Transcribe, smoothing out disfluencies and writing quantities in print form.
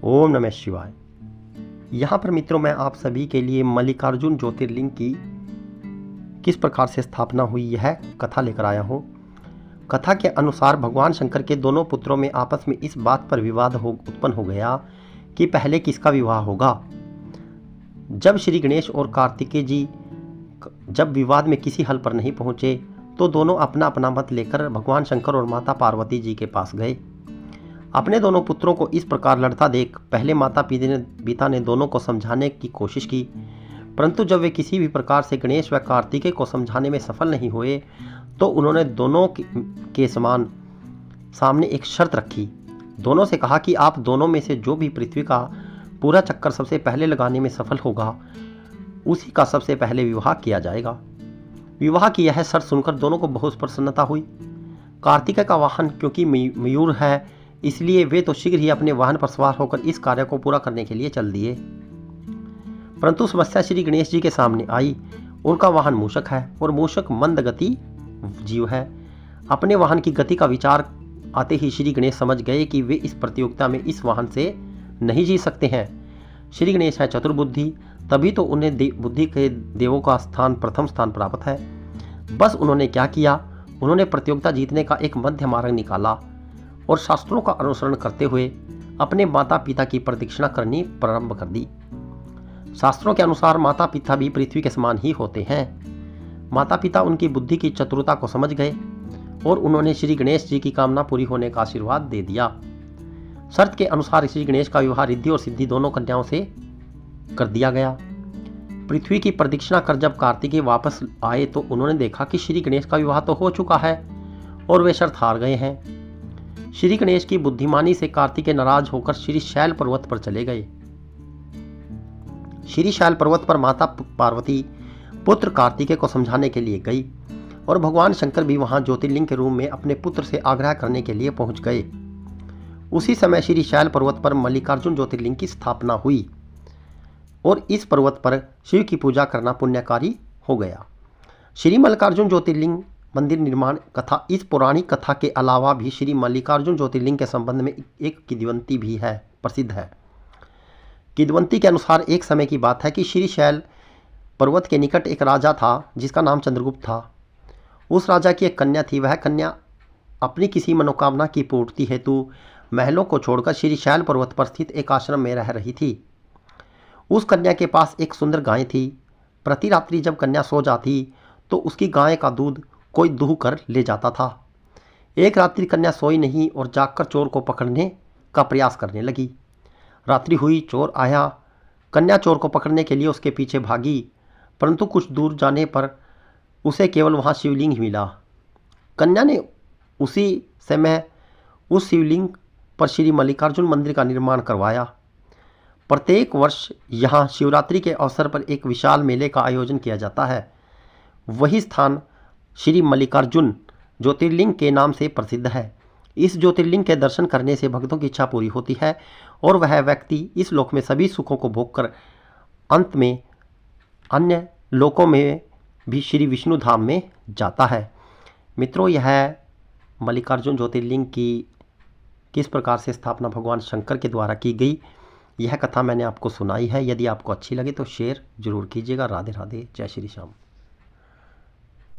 ओम नमः शिवाय। यहाँ पर मित्रों मैं आप सभी के लिए मल्लिकार्जुन ज्योतिर्लिंग की किस प्रकार से स्थापना हुई यह कथा लेकर आया हूँ। कथा के अनुसार भगवान शंकर के दोनों पुत्रों में आपस में इस बात पर विवाद उत्पन्न हो गया कि पहले किसका विवाह होगा। जब श्री गणेश और कार्तिकेय जी जब विवाद में किसी हल पर नहीं पहुँचे तो दोनों अपना अपना मत लेकर भगवान शंकर और माता पार्वती जी के पास गए। अपने दोनों पुत्रों को इस प्रकार लड़ता देख पहले माता पिता ने दोनों को समझाने की कोशिश की, परंतु जब वे किसी भी प्रकार से गणेश व कार्तिकेय को समझाने में सफल नहीं हुए तो उन्होंने दोनों के समान सामने एक शर्त रखी। दोनों से कहा कि आप दोनों में से जो भी पृथ्वी का पूरा चक्कर सबसे पहले लगाने में सफल होगा उसी का सबसे पहले विवाह किया जाएगा। विवाह की यह शर्त सुनकर दोनों को बहुत प्रसन्नता हुई। कार्तिकेय का वाहन क्योंकि मयूर है, इसलिए वे तो शीघ्र ही अपने वाहन पर सवार होकर इस कार्य को पूरा करने के लिए चल दिए। परंतु समस्या श्री गणेश जी के सामने आई। उनका वाहन मूषक है और मूषक मंदगति जीव है। अपने वाहन की गति का विचार आते ही श्री गणेश समझ गए कि वे इस प्रतियोगिता में इस वाहन से नहीं जीत सकते हैं। श्री गणेश है चतुर्बुद्धि, तभी तो उन्हें बुद्धि के देवों का प्रथम स्थान प्राप्त है। बस उन्होंने क्या किया, उन्होंने प्रतियोगिता जीतने का एक मध्य मार्ग निकाला और शास्त्रों का अनुसरण करते हुए अपने माता पिता की प्रदक्षिणा करनी प्रारंभ कर दी। शास्त्रों के अनुसार माता पिता भी पृथ्वी के समान ही होते हैं। माता पिता उनकी बुद्धि की चतुरता को समझ गए और उन्होंने श्री गणेश जी की कामना पूरी होने का आशीर्वाद दे दिया। शर्त के अनुसार श्री गणेश का विवाह रिद्धि और सिद्धि दोनों कन्याओं से कर दिया गया। पृथ्वी की प्रदक्षिणा कर जब कार्तिकेय वापस आए तो उन्होंने देखा कि श्री गणेश का विवाह तो हो चुका है और वे शर्त हार गए हैं। श्री गणेश की बुद्धिमानी से कार्तिकेय नाराज होकर श्री शैल पर्वत पर चले गए। श्री शैल पर्वत पर माता पार्वती पुत्र कार्तिकेय को समझाने के लिए गई और भगवान शंकर भी वहां ज्योतिर्लिंग के रूप में अपने पुत्र से आग्रह करने के लिए पहुंच गए। उसी समय श्री शैल पर्वत पर मल्लिकार्जुन ज्योतिर्लिंग की स्थापना हुई और इस पर्वत पर शिव की पूजा करना पुण्यकारी हो गया। श्री मल्लिकार्जुन ज्योतिर्लिंग मंदिर निर्माण कथा। इस पौराणिक कथा के अलावा भी श्री मल्लिकार्जुन ज्योतिर्लिंग के संबंध में एक किंवदंती भी है, प्रसिद्ध है। किंवदंती के अनुसार एक समय की बात है कि श्री शैल पर्वत के निकट एक राजा था जिसका नाम चंद्रगुप्त था। उस राजा की एक कन्या थी। वह कन्या अपनी किसी मनोकामना की पूर्ति हेतु महलों को छोड़कर श्री शैल पर्वत पर स्थित एक आश्रम में रह रही थी। उस कन्या के पास एक सुंदर गाय थी। प्रति रात्रि जब कन्या सो जाती तो उसकी गाय का दूध कोई दूह कर ले जाता था। एक रात्रि कन्या सोई नहीं और जागकर चोर को पकड़ने का प्रयास करने लगी। रात्रि हुई, चोर आया। कन्या चोर को पकड़ने के लिए उसके पीछे भागी, परंतु कुछ दूर जाने पर उसे केवल वहाँ शिवलिंग ही मिला। कन्या ने उसी समय उस शिवलिंग पर श्री मल्लिकार्जुन मंदिर का निर्माण करवाया। प्रत्येक वर्ष यहाँ शिवरात्रि के अवसर पर एक विशाल मेले का आयोजन किया जाता है। वही स्थान श्री मल्लिकार्जुन ज्योतिर्लिंग के नाम से प्रसिद्ध है। इस ज्योतिर्लिंग के दर्शन करने से भक्तों की इच्छा पूरी होती है और वह व्यक्ति इस लोक में सभी सुखों को भोगकर अंत में अन्य लोकों में भी श्री विष्णु धाम में जाता है। मित्रों, यह मल्लिकार्जुन ज्योतिर्लिंग की किस प्रकार से स्थापना भगवान शंकर के द्वारा की गई, यह कथा मैंने आपको सुनाई है। यदि आपको अच्छी लगे तो शेयर जरूर कीजिएगा। राधे राधे, जय श्री श्याम।